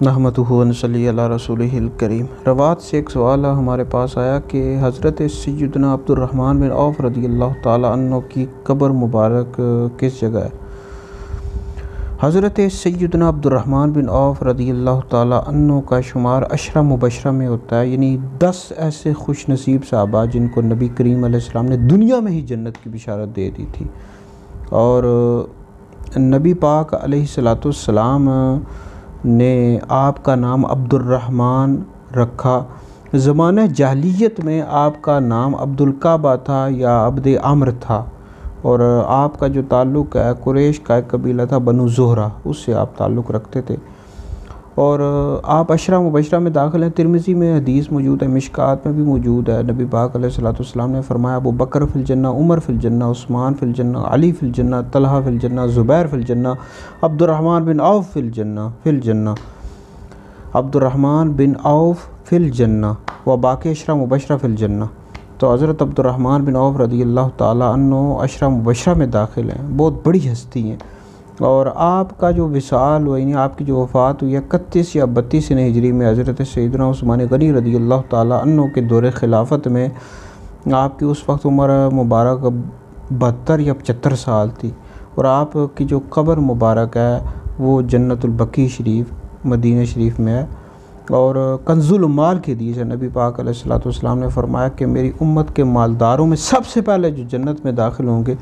نحمدہ و نصلی علی رسولہ الکریم۔ روات سے ایک سوال ہمارے پاس آیا کہ حضرت سیدنا عبد الرحمن بن عوف رضی اللہ تعالی عنہ کی قبر مبارک کس جگہ ہے؟ حضرت سیدنا عبد الرحمن بن عوف رضی اللہ تعالی عنہ کا شمار عشرہ مبشرہ میں ہوتا ہے، یعنی 10 ایسے خوش نصیب صحابہ جن کو نبی کریم علیہ السلام نے دنیا میں ہی جنت کی بشارت دے دی تھی، اور نبی پاک علیہ السلام نے آپ کا نام عبد الرحمن رکھا۔ زمانہ جاہلیت میں آپ کا نام عبد الکعبہ تھا یا عبد عمر تھا، اور آپ کا جو تعلق ہے قریش کا ایک قبیلہ تھا بنو زہرہ، اس سے آپ تعلق رکھتے تھے، اور آپ عشرہ مبشرہ میں داخل ہیں۔ ترمذی میں حدیث موجود ہے، مشکات میں بھی موجود ہے۔ نبی پاک علیہ السلام نے فرمایا ابو بکر فی الجنہ، عمر فی الجنہ، عثمان فی الجنہ، علی فی الجنہ، طلحہ فی الجنہ، زبیر فی الجنہ، عبد الرحمن بن عوف فی الجنہ، عبد الرحمن بن عوف فی الجنہ و باقی عشرہ مبشرہ فی الجنہ۔ تو حضرت عبد الرحمن بن عوف رضی اللہ تعالیٰ عنہ عشرہ مبشرہ میں داخل ہیں، بہت بڑی ہستی ہیں، اور آپ کا جو وصال ہوئی، یعنی آپ کی جو وفات ہوئی ہے 31 یا 32 ہجری میں حضرت سیدنا عثمان غنی رضی اللہ تعالیٰ عنہ کے دور خلافت میں۔ آپ کی اس وقت عمر مبارک 72 یا 75 سال تھی، اور آپ کی جو قبر مبارک ہے وہ جنت البقیع شریف مدینہ شریف میں ہے۔ اور کنز المال کی حدیث ہے، نبی پاک علیہ السلام نے فرمایا کہ میری امت کے مالداروں میں سب سے پہلے جو جنت میں داخل ہوں گے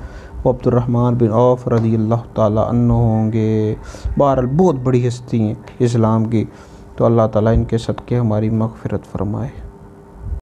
وہ عبد الرحمن بن عوف رضی اللہ تعالیٰ عنہ ہوں گے۔ بہرحال بہت بڑی ہستی ہیں اسلام کی، تو اللہ تعالیٰ ان کے صدقے ہماری مغفرت فرمائے۔